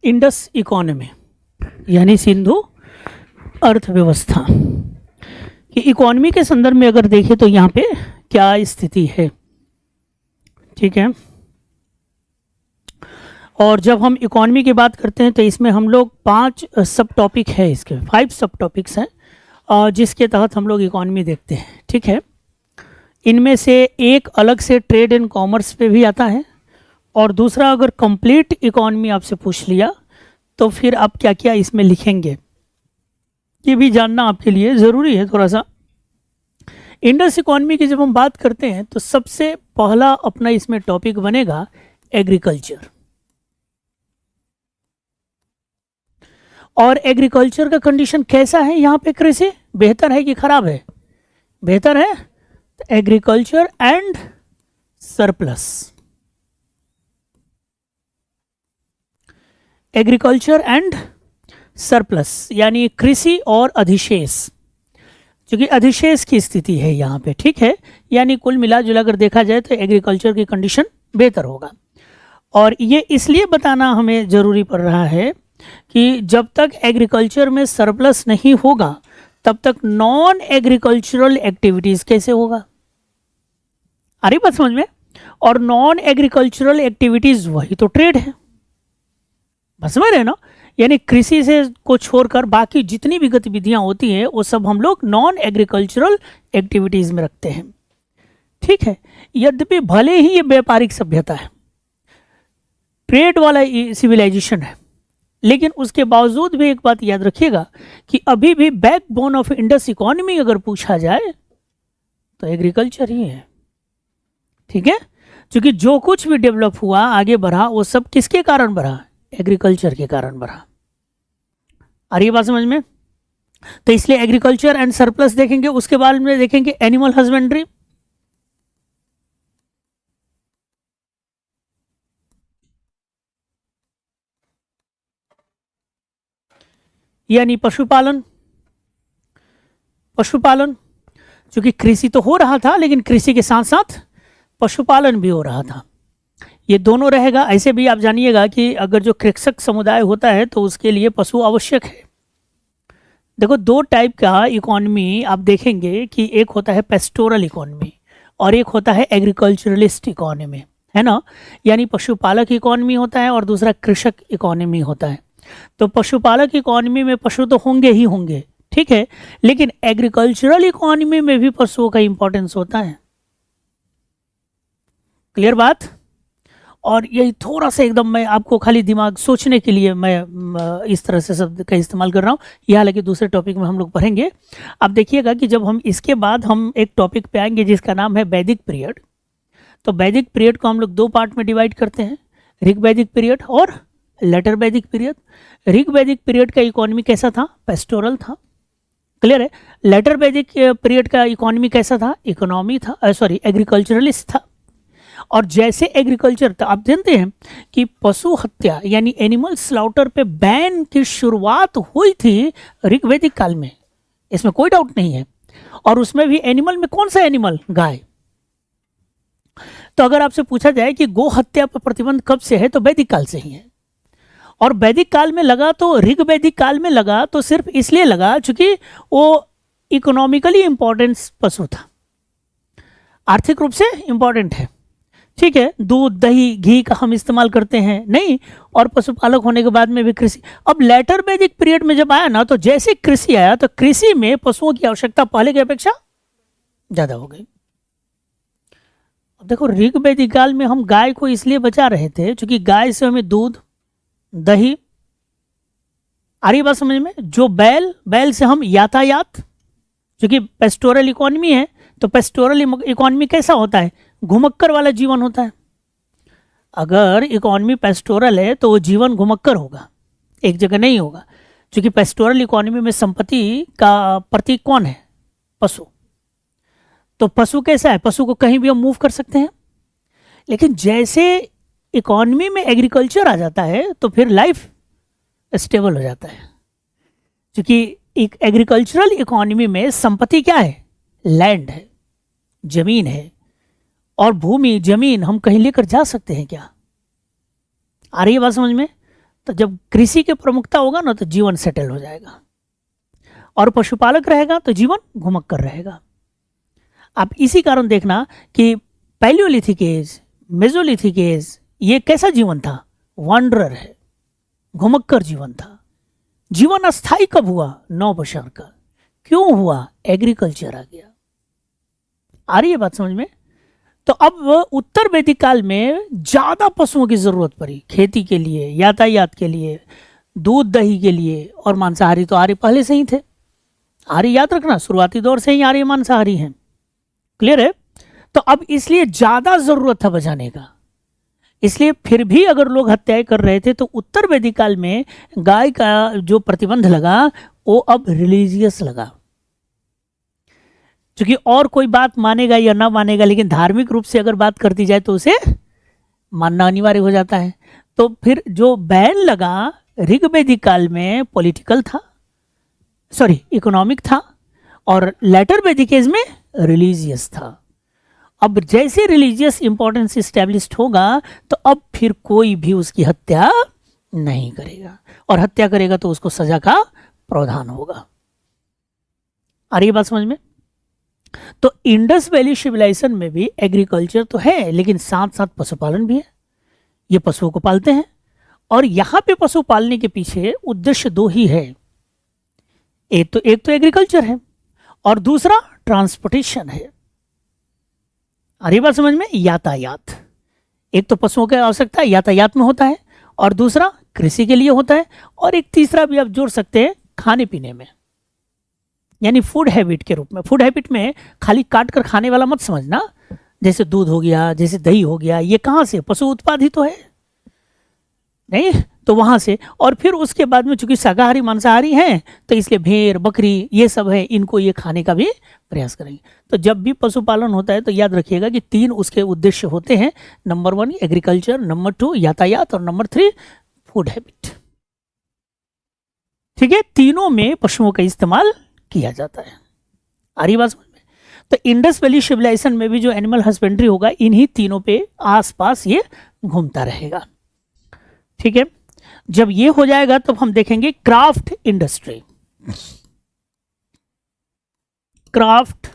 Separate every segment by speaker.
Speaker 1: Indus economy यानी सिंधु अर्थव्यवस्था कि इकोनॉमी के संदर्भ में अगर देखें तो यहाँ पे क्या स्थिति है, ठीक है। और जब हम इकोनॉमी की बात करते हैं तो इसमें हम लोग 5 सब टॉपिक है, इसके 5 सब टॉपिक्स हैं जिसके तहत हम लोग इकोनॉमी देखते हैं, ठीक है। इनमें से एक अलग से ट्रेड एंड कॉमर्स पे भी आता है, और दूसरा अगर कंप्लीट इकोनॉमी आपसे पूछ लिया तो फिर आप क्या क्या इसमें लिखेंगे ये भी जानना आपके लिए ज़रूरी है थोड़ा सा। इंडस इकोनॉमी की जब हम बात करते हैं तो सबसे पहला अपना इसमें टॉपिक बनेगा एग्रीकल्चर। और एग्रीकल्चर का कंडीशन कैसा है यहाँ पे, कृषि बेहतर है कि खराब है? बेहतर है। Agriculture and surplus, agriculture and surplus यानी कृषि और अधिशेष, क्योंकि अधिशेष की स्थिति है यहाँ पे, ठीक है। यानी कुल मिला जुला कर देखा जाए तो एग्रीकल्चर की कंडीशन बेहतर होगा। और ये इसलिए बताना हमें ज़रूरी पड़ रहा है कि जब तक एग्रीकल्चर में सरप्लस नहीं होगा तब तक नॉन एग्रीकल्चरल एक्टिविटीज़ कैसे होगा, आ रही बात समझ में। और नॉन एग्रीकल्चरल एक्टिविटीज़ वही तो ट्रेड है, बस समझ रहे ना। यानी कृषि से को छोड़कर बाकी जितनी भी गतिविधियां होती हैं वो सब हम लोग नॉन एग्रीकल्चरल एक्टिविटीज़ में रखते हैं, ठीक है। यद्यपि भले ही ये व्यापारिक सभ्यता है, ट्रेड वाला सिविलाइजेशन है, लेकिन उसके बावजूद भी एक बात याद रखिएगा कि अभी भी बैकबोन ऑफ इंडस इकोनॉमी अगर पूछा जाए तो एग्रीकल्चर ही है, ठीक है। क्योंकि जो कुछ भी डेवलप हुआ आगे बढ़ा वो सब किसके कारण बढ़ा, एग्रीकल्चर के कारण बढ़ा। आ रही है बात समझ में। तो इसलिए एग्रीकल्चर एंड सरप्लस देखेंगे, उसके बाद में देखेंगे एनिमल हस्बेंड्री, यानी पशुपालन। पशुपालन क्योंकि कृषि तो हो रहा था लेकिन कृषि के साथ साथ पशुपालन भी हो रहा था, ये दोनों रहेगा। ऐसे भी आप जानिएगा कि अगर जो कृषक समुदाय होता है तो उसके लिए पशु आवश्यक है। देखो 2 टाइप का इकोनॉमी आप देखेंगे कि एक होता है पेस्टोरल इकोनॉमी और एक होता है एग्रीकल्चरलिस्ट इकोनॉमी, है ना। यानी पशुपालक इकोनॉमी होता है और दूसरा कृषक इकोनॉमी होता है। तो पशुपालक इकोनॉमी में पशु तो होंगे ही होंगे, ठीक है, लेकिन एग्रीकल्चरल इकोनॉमी में भी पशुओं का इंपॉर्टेंस होता है। क्लियर बात। और यही थोड़ा सा एकदम मैं आपको खाली दिमाग सोचने के लिए मैं इस तरह से शब्द का इस्तेमाल कर रहा हूँ। यह हालांकि दूसरे टॉपिक में हम लोग पढ़ेंगे। अब देखिएगा कि जब हम इसके बाद हम एक टॉपिक पे आएंगे जिसका नाम है वैदिक पीरियड। तो वैदिक पीरियड को हम लोग 2 पार्ट में डिवाइड करते हैं, ऋग वैदिक पीरियड और लेटर वैदिक पीरियड। ऋग वैदिक पीरियड का इकोनॉमी कैसा था, पेस्टोरल था, क्लियर है। लेटर वैदिक पीरियड का इकोनॉमी कैसा था, इकोनॉमी था, एग्रीकल्चरलिस्ट था। और जैसे एग्रीकल्चर था, आप जानते हैं कि पशु हत्या यानी एनिमल स्लाउटर पे बैन की शुरुआत हुई थी ऋग वैदिक काल में, इसमें कोई डाउट नहीं है। और उसमें भी एनिमल में कौन सा एनिमल, गाय। तो अगर आपसे पूछा जाए कि गो हत्या पर प्रतिबंध कब से है तो वैदिक काल से ही है। और वैदिक काल में लगा तो ऋग वैदिक काल में लगा तो सिर्फ इसलिए लगा क्योंकि वो इकोनॉमिकली इंपॉर्टेंस पशु था, आर्थिक रूप से इंपॉर्टेंट है, ठीक है। दूध दही घी का हम इस्तेमाल करते हैं नहीं, और पशुपालक होने के बाद में भी कृषि। अब लेटर वैदिक पीरियड में जब आया ना तो जैसे कृषि आया तो कृषि में पशुओं की आवश्यकता पहले की अपेक्षा ज्यादा हो गई। अब देखो ऋग वैदिक काल में हम गाय को इसलिए बचा रहे थे क्योंकि गाय से हमें दूध दही, आ रही बात समझ में। जो बैल से हम यातायात, क्योंकि पेस्टोरल इकोनॉमी है तो पेस्टोरल इकोनॉमी कैसा होता है, घुमक्कर वाला जीवन होता है। अगर इकोनॉमी पेस्टोरल है तो वो जीवन घुमक्कर होगा, एक जगह नहीं होगा, क्योंकि पेस्टोरल इकोनॉमी में संपत्ति का प्रतीक कौन है, पशु। तो पशु कैसा है, पशु को कहीं भी हम मूव कर सकते हैं। लेकिन जैसे इकोनॉमी में एग्रीकल्चर आ जाता है तो फिर लाइफ स्टेबल हो जाता है, क्योंकि एक एग्रीकल्चरल इकोनॉमी में संपत्ति क्या है, लैंड है, जमीन है। और भूमि जमीन हम कहीं लेकर जा सकते हैं क्या, आ रही है बात समझ में। तो जब कृषि की प्रमुखता होगा ना तो जीवन सेटल हो जाएगा, और पशुपालक रहेगा तो जीवन घुमक्कर रहेगा। आप इसी कारण देखना कि पैलियोलिथिक एज, मेजोलिथिक एज, ये कैसा जीवन था? वांडरर है, घुमक्कर जीवन था। जीवन अस्थायी कब हुआ? नवबशर का। क्यों हुआ? एग्रीकल्चर आ गया। आ रही है बात समझ में? तो अब उत्तर वैदिक काल में ज्यादा पशुओं की जरूरत पड़ी, खेती के लिए, यातायात के लिए, दूध दही के लिए। और मांसाहारी तो आर्य पहले से ही थे। आर्य याद रखना शुरुआती दौर से ही आर्य मांसाहारी हैं। क्लियर है? तो अब इसलिए ज्यादा जरूरत था बचाने का। इसलिए फिर भी अगर लोग हत्याएं कर रहे थे तो उत्तर वैदिक काल में गाय का जो प्रतिबंध लगा वो अब रिलीजियस लगा। क्योंकि और कोई बात मानेगा या ना मानेगा, लेकिन धार्मिक रूप से अगर बात करती जाए तो उसे मानना अनिवार्य हो जाता है। तो फिर जो बैन लगा ऋग्वैदिक काल में पॉलिटिकल था, सॉरी इकोनॉमिक था, और लेटर वैदिक एज में रिलीजियस था। अब जैसे रिलीजियस इंपॉर्टेंस इस्टेब्लिश्ड होगा तो अब फिर कोई भी उसकी हत्या नहीं करेगा, और हत्या करेगा तो उसको सजा का प्रावधान होगा। आ रही है बात समझ में? तो इंडस वैली सिविलाइजेशन में भी एग्रीकल्चर तो है, लेकिन साथ साथ पशुपालन भी है। ये पशुओं को पालते हैं, और यहां पे पशु पालने के पीछे उद्देश्य दो ही है। एक तो एग्रीकल्चर है और दूसरा ट्रांसपोर्टेशन है। अरे बात समझ में? यातायात। एक तो पशुओं की आवश्यकता यातायात में होता है, और दूसरा कृषि के लिए होता है, और एक तीसरा भी आप जोड़ सकते हैं खाने पीने में, यानी फूड हैबिट के रूप में। फूड हैबिट में खाली काट कर खाने वाला मत समझना। जैसे दूध हो गया, जैसे दही हो गया, ये कहाँ से? पशु उत्पाद ही तो है, नहीं? तो वहां से, और फिर उसके बाद में चूंकि शाकाहारी मांसाहारी हैं तो इसलिए भेड़ बकरी ये सब है, इनको ये खाने का भी प्रयास करेंगे। तो जब भी पशुपालन होता है तो याद रखिएगा कि तीन उसके उद्देश्य होते हैं। नंबर 1 एग्रीकल्चर, नंबर 2 यातायात, और नंबर 3 फूड हैबिट। ठीक है? तीनों में पशुओं का इस्तेमाल किया जाता है। आ रही बात समझ में? तो इंडस वैली सिविलाइजेशन में भी जो एनिमल हस्बेंड्री होगा इन्हीं तीनों पे आसपास ये घूमता रहेगा। ठीक है? जब ये हो जाएगा तब हम देखेंगे क्राफ्ट इंडस्ट्री। क्राफ्ट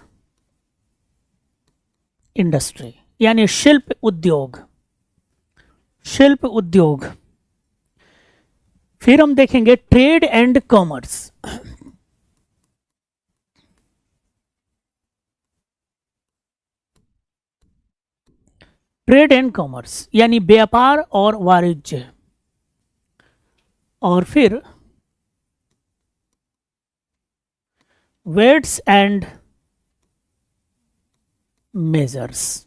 Speaker 1: इंडस्ट्री यानी शिल्प उद्योग। शिल्प उद्योग। फिर हम देखेंगे trade and commerce. Trade and commerce यानी व्यापार और वाणिज्य। और फिर वेट्स एंड मेजर्स,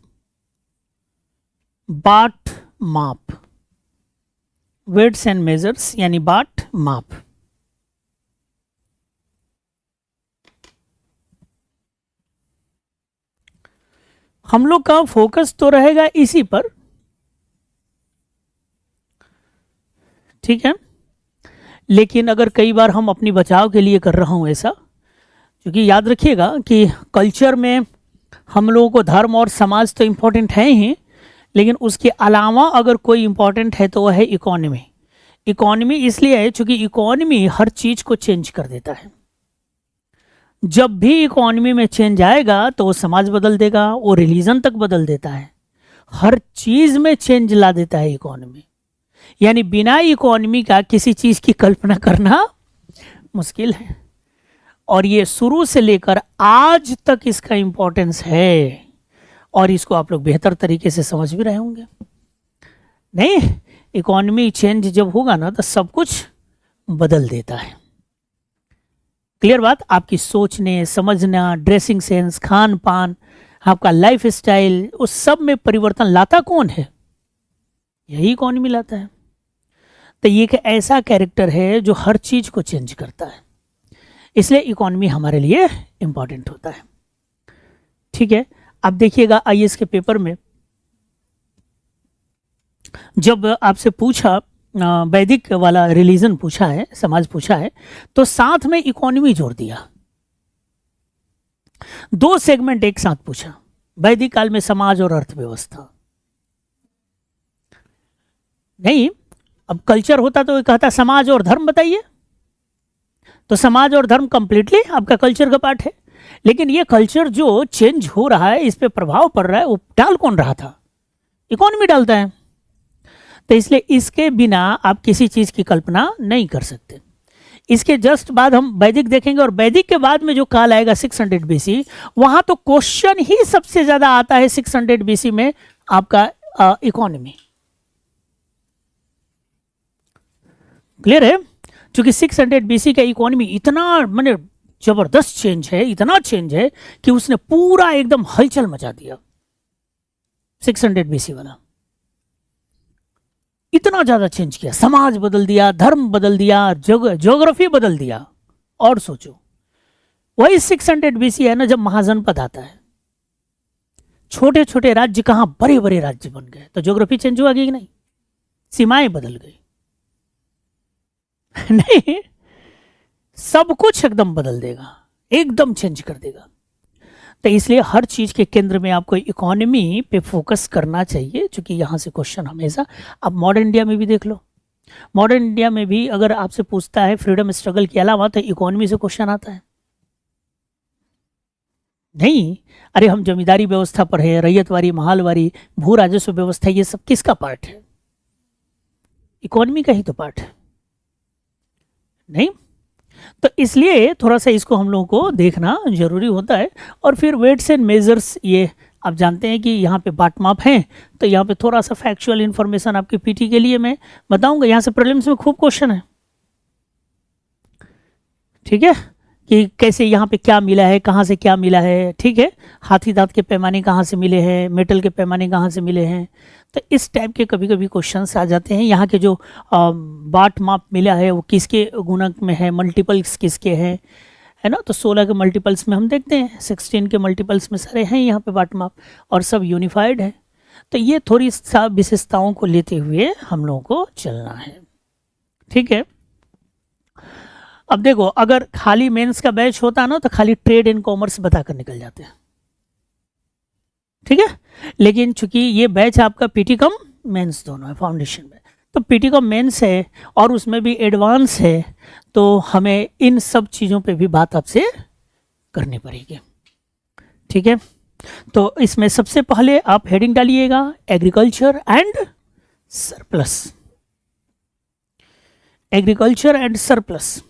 Speaker 1: बाट माप। वेट्स एंड मेजर्स यानी बाट माप। हम लोग का फोकस तो रहेगा इसी पर। ठीक है? लेकिन अगर कई बार हम अपनी बचाव के लिए कर रहा हूं ऐसा, क्योंकि याद रखिएगा कि कल्चर में हम लोगों को धर्म और समाज तो इम्पोर्टेंट है ही, लेकिन उसके अलावा अगर कोई इम्पोर्टेंट है तो वह है इकोनॉमी। इकोनॉमी इसलिए है क्योंकि इकोनॉमी हर चीज को चेंज कर देता है। जब भी इकोनॉमी में चेंज आएगा तो वो समाज बदल देगा, वो रिलीजन तक बदल देता है, हर चीज में चेंज ला देता है इकोनॉमी। यानी बिना इकोनॉमी का किसी चीज की कल्पना करना मुश्किल है, और ये शुरू से लेकर आज तक इसका इंपॉर्टेंस है, और इसको आप लोग बेहतर तरीके से समझ भी रहे होंगे। नहीं, इकोनॉमी चेंज जब होगा ना तो सब कुछ बदल देता है। क्लियर बात? आपकी सोचने समझना, ड्रेसिंग सेंस, खान पान, आपका लाइफ स्टाइल, उस सब में परिवर्तन लाता कौन है? यही इकोनॉमी लाता है। तो ये एक ऐसा कैरेक्टर है जो हर चीज को चेंज करता है, इसलिए इकोनॉमी हमारे लिए इंपॉर्टेंट होता है। ठीक है? अब देखिएगा आईएएस के पेपर में जब आपसे पूछा, वैदिक वाला रिलीजन पूछा है, समाज पूछा है, तो साथ में इकोनॉमी जोड़ दिया। दो सेगमेंट एक साथ पूछा, वैदिक काल में समाज और अर्थव्यवस्था। नहीं, अब कल्चर होता तो ये कहता समाज और धर्म बताइए, तो समाज और धर्म कंप्लीटली आपका कल्चर का पार्ट है। लेकिन ये कल्चर जो चेंज हो रहा है, इस पे प्रभाव पड़ रहा है, वो डाल कौन रहा था? इकोनॉमी डालता है। तो इसलिए इसके बिना आप किसी चीज की कल्पना नहीं कर सकते। इसके जस्ट बाद हम वैदिक देखेंगे, और वैदिक के बाद में जो काल आएगा 600 बीसी, वहां तो क्वेश्चन ही सबसे ज्यादा आता है 600 बीसी में आपका इकोनॉमी। क्लियर है? क्योंकि 600 बीसी का इकोनॉमी इतना माने जबरदस्त चेंज है, इतना चेंज है कि उसने पूरा एकदम हलचल मचा दिया। 600 बीसी वाला इतना ज्यादा चेंज किया, समाज बदल दिया, धर्म बदल दिया, ज्योग्राफी बदल दिया। और सोचो वही 600 बीसी है ना, जब महाजनपद आता है, छोटे छोटे राज्य कहां बड़े बड़े राज्य बन गए, तो ज्योग्राफी चेंज हुआ कि नहीं? सीमाएं बदल गई नहीं, सब कुछ एकदम बदल देगा, एकदम चेंज कर देगा। तो इसलिए हर चीज के केंद्र में आपको इकोनॉमी पे फोकस करना चाहिए, क्योंकि यहां से क्वेश्चन हमेशा, आप मॉडर्न इंडिया में भी देख लो, मॉडर्न इंडिया में भी अगर आपसे पूछता है फ्रीडम स्ट्रगल के अलावा, तो इकोनॉमी से क्वेश्चन आता है नहीं? अरे हम जमींदारी व्यवस्था पर है, रैयतवारी, महालवारी, भू राजस्व व्यवस्था, ये सब किसका पार्ट है? इकोनॉमी का ही तो पार्ट है नहीं? तो इसलिए थोड़ा सा इसको हम लोगों को देखना जरूरी होता है। और फिर वेट्स एंड मेजर्स, ये आप जानते हैं कि यहाँ पे बाट माप हैं, तो यहाँ पे थोड़ा सा फैक्चुअल इन्फॉर्मेशन आपके पीटी के लिए मैं बताऊंगा। यहाँ से प्रीलिम्स में खूब क्वेश्चन है, ठीक है, कि कैसे यहाँ पे क्या मिला है, कहाँ से क्या मिला है, ठीक है, हाथी दांत के पैमाने कहाँ से मिले हैं, मेटल के पैमाने कहाँ से मिले हैं। तो इस टाइप के कभी कभी क्वेश्चंस आ जाते हैं। यहाँ के जो बाट माप मिला है वो किसके गुणक में है, मल्टीपल्स किसके हैं, है ना? तो 16 के मल्टीपल्स में हम देखते हैं, 16 के मल्टीपल्स में सारे हैं यहाँ पे बाट माप, और सब यूनिफाइड है। तो ये थोड़ी सा विशेषताओं को लेते हुए हम लोगों को चलना है, ठीक है। अब देखो, अगर खाली मेंस का बैच होता ना, तो खाली ट्रेड एंड कॉमर्स बताकर निकल जाते हैं, ठीक है। लेकिन चूंकि ये बैच आपका पीटी कम मेंस दोनों है, फाउंडेशन में, तो पीटी कम मेंस है और उसमें भी एडवांस है, तो हमें इन सब चीज़ों पे भी बात आपसे करनी पड़ेगी, ठीक है। तो इसमें सबसे पहले आप हेडिंग डालिएगा agriculture and surplus, agriculture and surplus.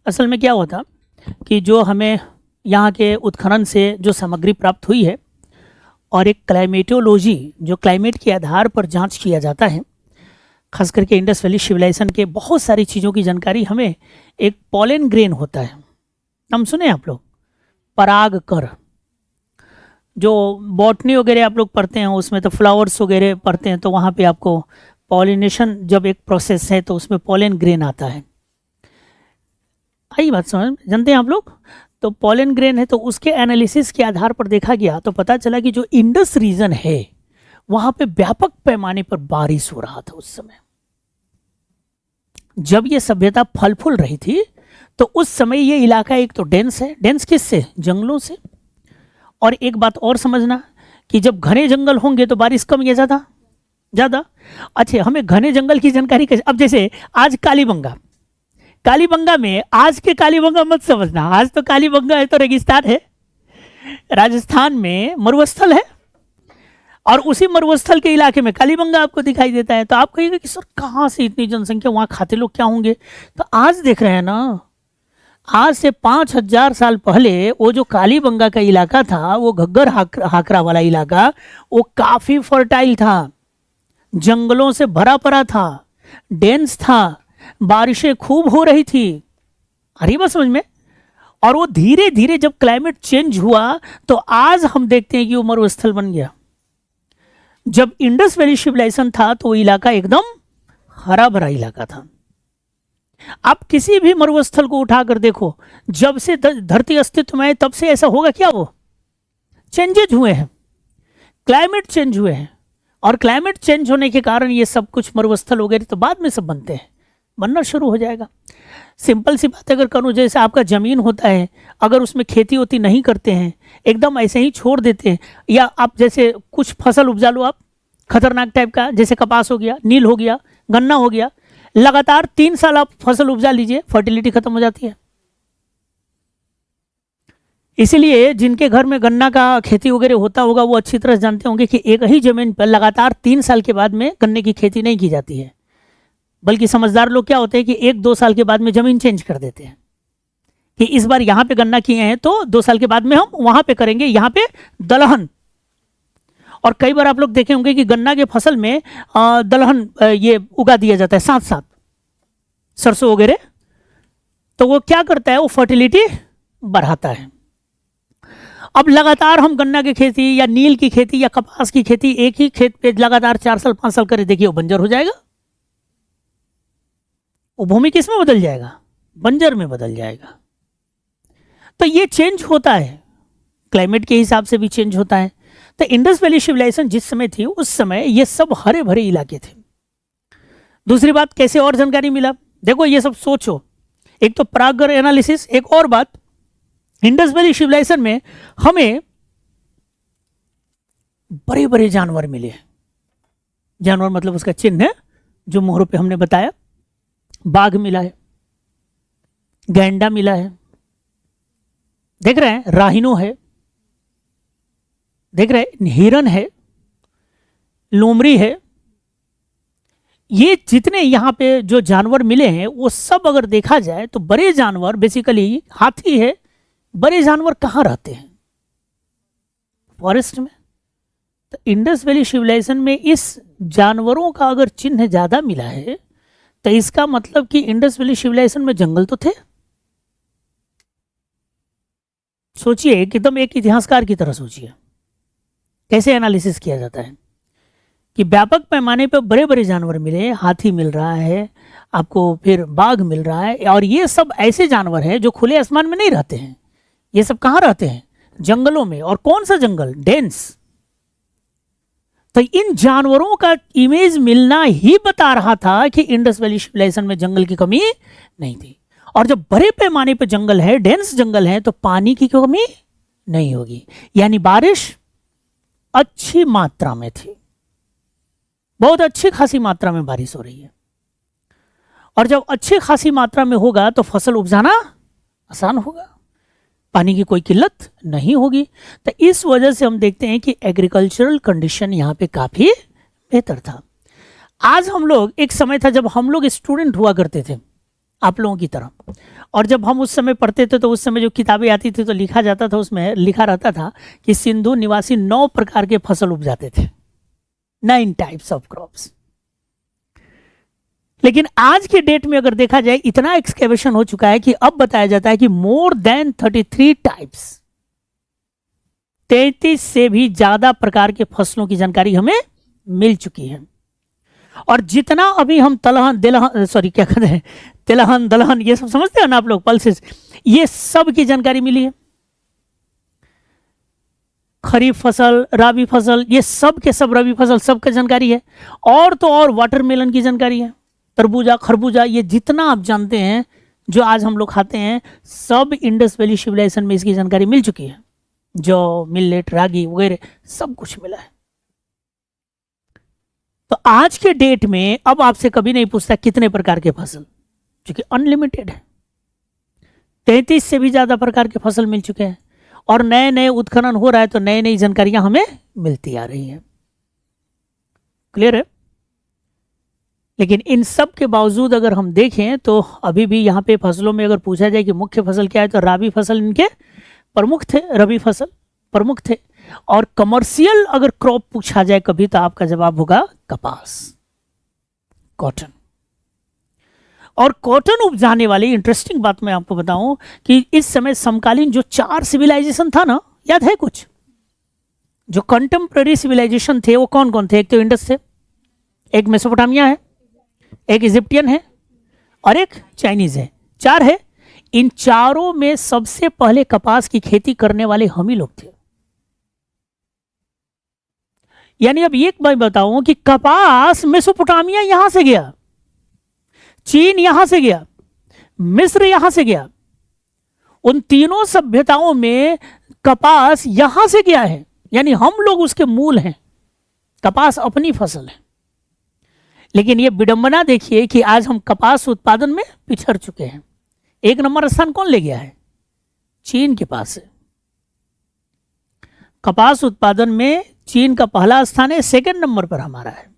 Speaker 1: असल में क्या हुआ था कि जो हमें यहाँ के उत्खनन से जो सामग्री प्राप्त हुई है, और एक क्लाइमेटोलॉजी, जो क्लाइमेट के आधार पर जांच किया जाता है, खास करके इंडस वैली सिविलाइजेशन के बहुत सारी चीज़ों की जानकारी हमें, एक पॉलन ग्रेन होता है, हम सुने आप लोग, पराग कर, जो बॉटनी वगैरह आप लोग पढ़ते हैं उसमें तो फ्लावर्स वगैरह पढ़ते हैं, तो वहाँ पे आपको पॉलिनेशन जब एक प्रोसेस है तो उसमें पॉलन ग्रेन आता है। आई बात समझ, जानते हैं आप लोग? तो पॉलन ग्रेन है, तो उसके एनालिसिस के आधार पर देखा गया तो पता चला कि जो इंडस रीजन है वहां पे व्यापक पैमाने पर बारिश हो रहा था उस समय, जब ये सभ्यता फल फूल रही थी। तो उस समय ये इलाका एक तो डेंस है, डेंस किससे? जंगलों से। और एक बात और समझना कि जब घने जंगल होंगे तो बारिश कम या ज्यादा? ज्यादा। अच्छा, हमें घने जंगल की जानकारी कैसे? अब जैसे आज कालीबंगा, कालीबंगा में, आज के कालीबंगा मत समझना, आज तो कालीबंगा है तो रेगिस्तान है, राजस्थान में मरुस्थल है, और उसी मरुस्थल के इलाके में कालीबंगा आपको दिखाई देता है। तो आप कहिएगा कि सर कहाँ से इतनी जनसंख्या, वहाँ खाते लोग क्या होंगे? तो आज देख रहे हैं ना, आज से 5000 साल पहले वो जो कालीबंगा का इलाका था, वो घग्गर हाकरा वाला इलाका, वो काफी फर्टाइल था, जंगलों से भरा पड़ा था, डेंस था, बारिशें खूब हो रही थी। अरे बस समझ में। और वो धीरे धीरे जब क्लाइमेट चेंज हुआ तो आज हम देखते हैं कि वो मरुस्थल बन गया। जब इंडस वैली सिविलाइजेशन था तो वो इलाका एकदम हरा भरा इलाका था। आप किसी भी मरुस्थल को उठाकर देखो, जब से धरती अस्तित्व में है तब से ऐसा होगा क्या? वो चेंजेज हुए हैं, क्लाइमेट चेंज हुए हैं, और क्लाइमेट चेंज होने के कारण ये सब कुछ मरुस्थल वगैरह तो बाद में सब बनते हैं, बनना शुरू हो जाएगा। सिंपल सी बात अगर करूँ, जैसे आपका ज़मीन होता है, अगर उसमें खेती होती नहीं करते हैं, एकदम ऐसे ही छोड़ देते हैं, या आप जैसे कुछ फसल उपजा लो आप खतरनाक टाइप का, जैसे कपास हो गया, नील हो गया, गन्ना हो गया, लगातार 3 साल आप फसल उपजा लीजिए, फर्टिलिटी खत्म हो जाती है। इसीलिए जिनके घर में गन्ना का खेती वगैरह होता होगा वो अच्छी तरह जानते होंगे कि एक ही जमीन पर लगातार 3 साल के बाद में गन्ने की खेती नहीं की जाती है, बल्कि समझदार लोग क्या होते हैं कि 1-2 साल के बाद में जमीन चेंज कर देते हैं कि इस बार यहाँ पे गन्ना किए हैं तो 2 साल के बाद में हम वहां पे करेंगे, यहाँ पे दलहन। और कई बार आप लोग देखे होंगे कि गन्ना के फसल में दलहन ये उगा दिया जाता है साथ साथ, सरसों वगैरह। तो वो क्या करता है, वो फर्टिलिटी बढ़ाता है। अब लगातार हम गन्ना की खेती या नील की खेती या कपास की खेती एक ही खेत पे लगातार 4 साल 5 साल करें, देखिए वो बंजर हो जाएगा। वो भूमि किस में बदल जाएगा, बंजर में बदल जाएगा। तो ये चेंज होता है, क्लाइमेट के हिसाब से भी चेंज होता है। तो इंडस वैली सिविलाइजेशन जिस समय थी उस समय ये सब हरे भरे इलाके थे। दूसरी बात, कैसे और जानकारी मिला, देखो ये सब सोचो, एक तो प्रागर एनालिसिस, एक और बात, इंडस वैली सिविलाइजेशन में हमें बड़े बड़े जानवर मिले। जानवर मतलब उसका चिन्ह है जो मोहरों पे हमने बताया, बाघ मिला है, गैंडा मिला है, देख रहे हैं, राहिनो है, देख रहे हैं, हिरन है, लोमड़ी है। ये जितने यहाँ पे जो जानवर मिले हैं वो सब अगर देखा जाए तो बड़े जानवर, बेसिकली हाथी है, बड़े जानवर कहाँ रहते हैं, फॉरेस्ट में। तो इंडस वैली सिविलाइजेशन में इस जानवरों का अगर चिन्ह ज्यादा मिला है तो इसका मतलब कि इंडस वैली सिविलाइजेशन में जंगल तो थे। सोचिए, एकदम एक इतिहासकार की तरह सोचिए कैसे एनालिसिस किया जाता है कि व्यापक पैमाने पर बड़े बड़े जानवर मिले, हाथी मिल रहा है आपको, फिर बाघ मिल रहा है, और ये सब ऐसे जानवर हैं जो खुले आसमान में नहीं रहते हैं। ये सब कहाँ रहते हैं, जंगलों में। और कौन सा जंगल, डेंस। तो इन जानवरों का इमेज मिलना ही बता रहा था कि इंडस वैली सिविलाइजेशन में जंगल की कमी नहीं थी। और जब बड़े पैमाने पे जंगल है, डेंस जंगल है, तो पानी की कमी नहीं होगी, यानी बारिश अच्छी मात्रा में थी, बहुत अच्छी खासी मात्रा में बारिश हो रही है। और जब अच्छी खासी मात्रा में होगा तो फसल उपजाना आसान होगा, पानी की कोई किल्लत नहीं होगी। तो इस वजह से हम देखते हैं कि एग्रीकल्चरल कंडीशन यहाँ पे काफी बेहतर था। आज हम लोग, एक समय था जब हम लोग स्टूडेंट हुआ करते थे आप लोगों की तरह, और जब हम उस समय पढ़ते थे तो उस समय जो किताबें आती थी तो लिखा जाता था, उसमें लिखा रहता था कि सिंधु निवासी 9 प्रकार के फसल उपजाते थे, 9 टाइप्स ऑफ क्रॉप्स। लेकिन आज के डेट में अगर देखा जाए, इतना एक्सकेवेशन हो चुका है कि अब बताया जाता है कि मोर देन 33 टाइप्स, 33 से भी ज्यादा प्रकार के फसलों की जानकारी हमें मिल चुकी है। और जितना अभी हम तिलहन दलहन ये सब समझते हैं ना आप लोग, पल्सेस, ये सब की जानकारी मिली है। खरीफ फसल, राबी फसल, ये सब के सब रबी फसल, सब की जानकारी है। और तो और वाटरमेलन की जानकारी है, तरबूजा, खरबूजा, ये जितना आप जानते हैं जो आज हम लोग खाते हैं, सब इंडस वैली सिविलाइजेशन में इसकी जानकारी मिल चुकी है। जौ, मिलेट, रागी वगैरह सब कुछ मिला है। तो आज के डेट में अब आपसे कभी नहीं पूछता कितने प्रकार के फसल, क्योंकि अनलिमिटेड है। 33 से भी ज्यादा प्रकार के फसल मिल चुके हैं, और नए नए उत्खनन हो रहा है तो नई नई जानकारियां हमें मिलती आ रही हैं। क्लियर है। लेकिन इन सब के बावजूद अगर हम देखें तो अभी भी यहाँ पे फसलों में अगर पूछा जाए कि मुख्य फसल क्या है, तो राबी फसल इनके प्रमुख थे, रबी फसल प्रमुख थे। और कमर्शियल अगर क्रॉप पूछा जाए कभी, तो आपका जवाब होगा कपास, कॉटन। और कॉटन उपजाने वाली इंटरेस्टिंग बात मैं आपको बताऊं कि इस समय समकालीन जो 4 सिविलाइजेशन था ना, याद है कुछ, जो कंटेम्प्रेरी सिविलाइजेशन थे वो कौन कौन थे? एक तो इंडस थे, एक मेसोपोटामिया है, एक इजिप्टियन है, और एक चाइनीज है। 4 है। इन चारों में सबसे पहले कपास की खेती करने वाले हम ही लोग थे। यानी अब एक मैं बताऊं कि कपास मेसोपोटामिया यहां से गया, चीन यहां से गया, मिस्र यहां से गया, उन तीनों सभ्यताओं में कपास यहां से गया है, यानी हम लोग उसके मूल हैं। कपास अपनी फसल है। लेकिन ये विडंबना देखिए कि आज हम कपास उत्पादन में पिछड़ चुके हैं। एक नंबर स्थान कौन ले गया है? चीन के पास है। कपास उत्पादन में चीन का पहला स्थान है, सेकंड नंबर पर हमारा है।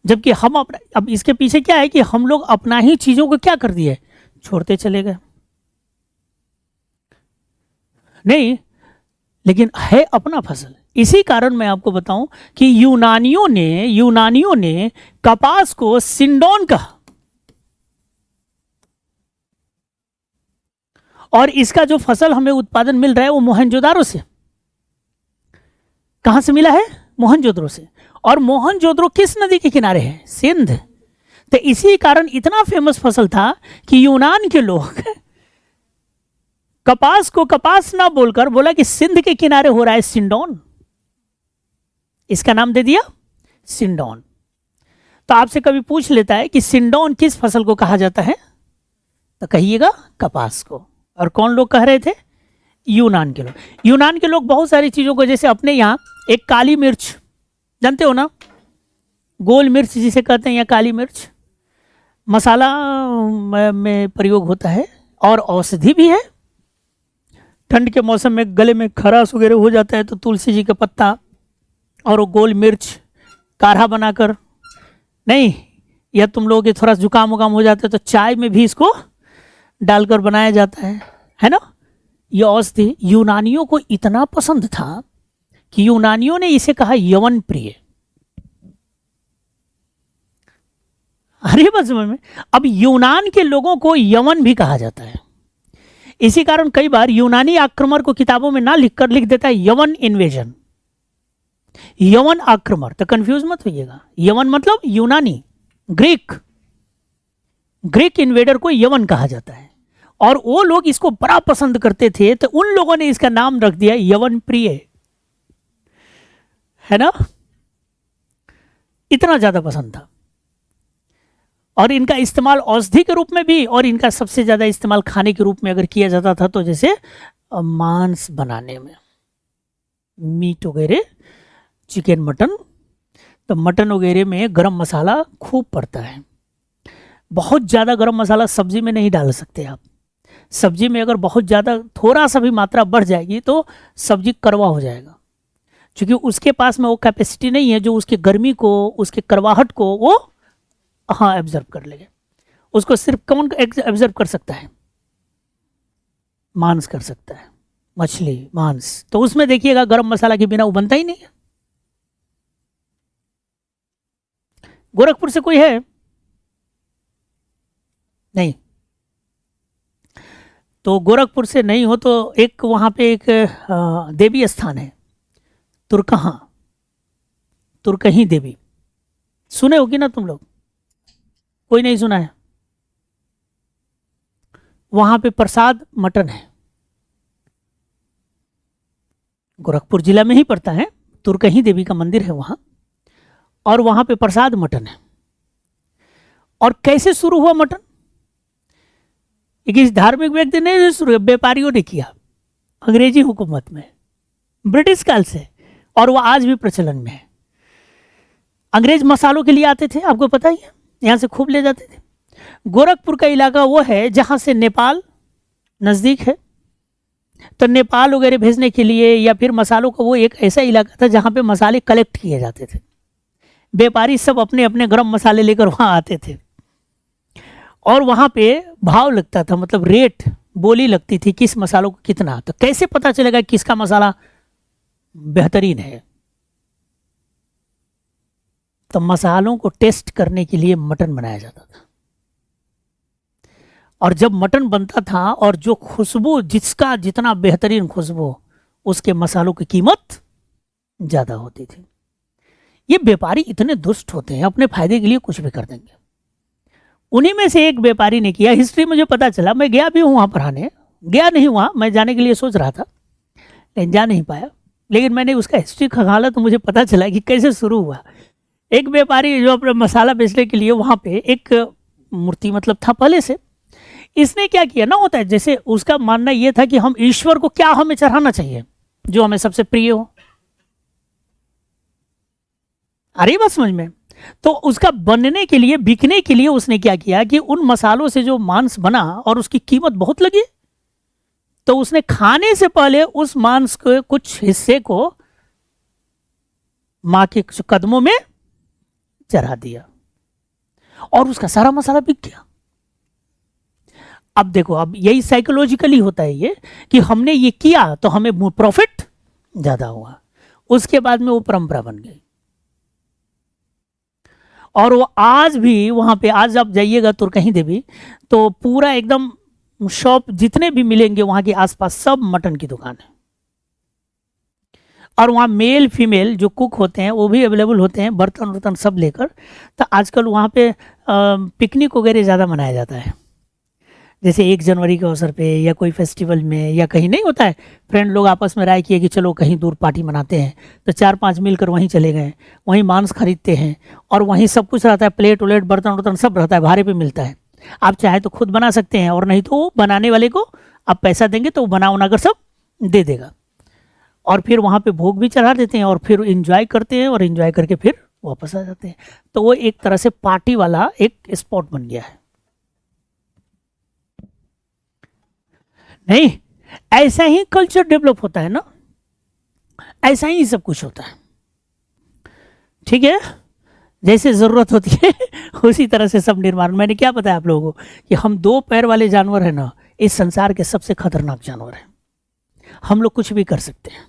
Speaker 1: जबकि हम अपना, अब इसके पीछे क्या है कि हम लोग अपना ही चीजों को क्या कर दिए, छोड़ते चले गए। नहीं, लेकिन है अपना फसल। इसी कारण मैं आपको बताऊं कि यूनानियों ने कपास को सिंडोन कहा, और इसका जो फसल हमें उत्पादन मिल रहा है वो मोहनजोदारो से। कहां से मिला है? मोहनजोदड़ो से। और मोहनजोदड़ो किस नदी के किनारे है? सिंध। तो इसी कारण इतना फेमस फसल था कि यूनान के लोग कपास को कपास ना बोलकर बोला कि सिंध के किनारे हो रहा है सिंडोन, इसका नाम दे दिया सिंडोन। तो आपसे कभी पूछ लेता है कि सिंडोन किस फसल को कहा जाता है, तो कहिएगा कपास को। और कौन लोग कह रहे थे? यूनान के लोग। यूनान के लोग बहुत सारी चीजों को, जैसे अपने यहाँ एक काली मिर्च जानते हो ना, गोल मिर्च जिसे कहते हैं, या काली मिर्च मसाला में प्रयोग होता है और औषधि भी है। ठंड के मौसम में गले में खराश वगैरह हो जाता है तो तुलसी जी का पत्ता और वो गोल मिर्च काढ़ा बनाकर, नहीं, या तुम लोगों के थोड़ा जुकाम उकाम हो जाता है तो चाय में भी इसको डालकर बनाया जाता है ना। ये औषधि यूनानियों को इतना पसंद था कि यूनानियों ने इसे कहा यवन प्रिय। अरे बस समझ में। अब यूनान के लोगों को यवन भी कहा जाता है। इसी कारण कई बार यूनानी आक्रमण को किताबों में ना लिखकर लिख देता है यवन इन्वेजन, यवन आक्रमण। तो कंफ्यूज मत होइएगा, यवन मतलब यूनानी, ग्रीक इन्वेडर को यवन कहा जाता है। और वो लोग इसको बड़ा पसंद करते थे, तो उन लोगों ने इसका नाम रख दिया यवन प्रिय, है ना। इतना ज्यादा पसंद था। और इनका इस्तेमाल औषधि के रूप में भी, और इनका सबसे ज्यादा इस्तेमाल खाने के रूप में अगर किया जाता था तो जैसे मांस बनाने में, मीट वगैरह, चिकन मटन, तो मटन वगैरह में गरम मसाला खूब पड़ता है। बहुत ज़्यादा गरम मसाला सब्जी में नहीं डाल सकते आप। सब्जी में अगर बहुत ज़्यादा थोड़ा सा भी मात्रा बढ़ जाएगी तो सब्जी कड़वा हो जाएगा, क्योंकि उसके पास में वो कैपेसिटी नहीं है जो उसकी गर्मी को, उसके कड़वाहट को वो एब्जर्व कर लेगा। उसको सिर्फ कौन एब्जर्व कर सकता है? मांस कर सकता है, मछली, मांस। तो उसमें देखिएगा गरम मसाला के बिना वो बनता ही नहीं है। गोरखपुर से कोई है? नहीं। तो गोरखपुर से नहीं हो तो एक वहाँ पे एक देवी स्थान है, तुर्कही देवी। सुने होगी ना तुम लोग? कोई नहीं सुना है? वहाँ पे प्रसाद मटन है। गोरखपुर जिला में ही पड़ता है, तुर्कही देवी का मंदिर है वहाँ, और वहाँ पे प्रसाद मटन है। और कैसे शुरू हुआ मटन? इस धार्मिक व्यक्ति ने शुरू, व्यापारियों ने किया, अंग्रेजी हुकूमत में, ब्रिटिश काल से, और वह आज भी प्रचलन में है। अंग्रेज मसालों के लिए आते थे, आपको पता ही है, यहाँ से खूब ले जाते थे। गोरखपुर का इलाका वो है जहाँ से नेपाल नज़दीक है, तो नेपाल वगैरह भेजने के लिए या फिर मसालों का वो एक ऐसा इलाका था जहाँ पे मसाले कलेक्ट किए जाते थे। व्यापारी सब अपने अपने गरम मसाले लेकर वहाँ आते थे, और वहाँ पे भाव लगता था, मतलब रेट, बोली लगती थी किस मसालों को कितना। तो कैसे पता चलेगा किसका मसाला बेहतरीन है? तो मसालों को टेस्ट करने के लिए मटन बनाया जाता था। और जब मटन बनता था और जो खुशबू, जिसका जितना बेहतरीन खुशबू, उसके मसालों की कीमत ज़्यादा होती थी। ये व्यापारी इतने दुष्ट होते हैं, अपने फायदे के लिए कुछ भी कर देंगे। उन्हीं में से एक व्यापारी ने किया, हिस्ट्री मुझे पता चला, मैं गया भी हूँ वहाँ पढ़ाने, गया नहीं वहाँ, मैं जाने के लिए सोच रहा था लेकिन जा नहीं पाया। लेकिन मैंने उसका हिस्ट्री खंगाला तो मुझे पता चला कि कैसे शुरू हुआ। एक व्यापारी जो अपना मसाला बेचने के लिए वहाँ पे एक मूर्ति मतलब था पहले से, इसने क्या किया ना, होता है जैसे उसका मानना ये था कि हम ईश्वर को क्या हमें चढ़ाना चाहिए जो हमें सबसे प्रिय हो। आ रही बात समझ में? तो उसका बनने के लिए, बिकने के लिए उसने क्या किया कि उन मसालों से जो मांस बना और उसकी कीमत बहुत लगी, तो उसने खाने से पहले उस मांस के कुछ हिस्से को मां के कदमों में चढ़ा दिया और उसका सारा मसाला बिक गया। अब देखो, अब यही साइकोलॉजिकली होता है ये कि हमने ये किया तो हमें प्रॉफिट ज्यादा हुआ, उसके बाद में वो परंपरा बन गई। और वो आज भी वहां पे, आज आप जाइएगा तो कहीं देवी तो पूरा एकदम शॉप जितने भी मिलेंगे वहां के आसपास सब मटन की दुकान है। और वहाँ मेल फीमेल जो कुक होते हैं वो भी अवेलेबल होते हैं, बर्तन वर्तन सब लेकर। तो आजकल वहाँ पे पिकनिक वगैरह ज़्यादा मनाया जाता है, जैसे 1 जनवरी के अवसर पे या कोई फेस्टिवल में या कहीं नहीं होता है, फ्रेंड लोग आपस में राय किए कि चलो कहीं दूर पार्टी मनाते हैं, तो 4-5 मिलकर वहीं चले गए, वहीं मांस खरीदते हैं और वहीं सब कुछ रहता है, प्लेट उलेट बर्तन वर्तन सब रहता है, भाड़े पे मिलता है। आप चाहे तो खुद बना सकते हैं और नहीं तो वो बनाने वाले को आप पैसा देंगे तो वो बना कर सब दे देगा। और फिर वहाँ पे भोग भी चढ़ा देते हैं और फिर इंजॉय करते हैं और इंजॉय करके फिर वापस आ जाते हैं। तो वो एक तरह से पार्टी वाला एक स्पॉट बन गया है। नहीं, ऐसा ही कल्चर डेवलप होता है ना, ऐसा ही सब कुछ होता है। ठीक है, जैसे जरूरत होती है उसी तरह से सब निर्माण। मैंने क्या बताया आप लोगों को कि हम 2 पैर वाले जानवर है ना, इस संसार के सबसे खतरनाक जानवर हैं। हम लोग कुछ भी कर सकते हैं।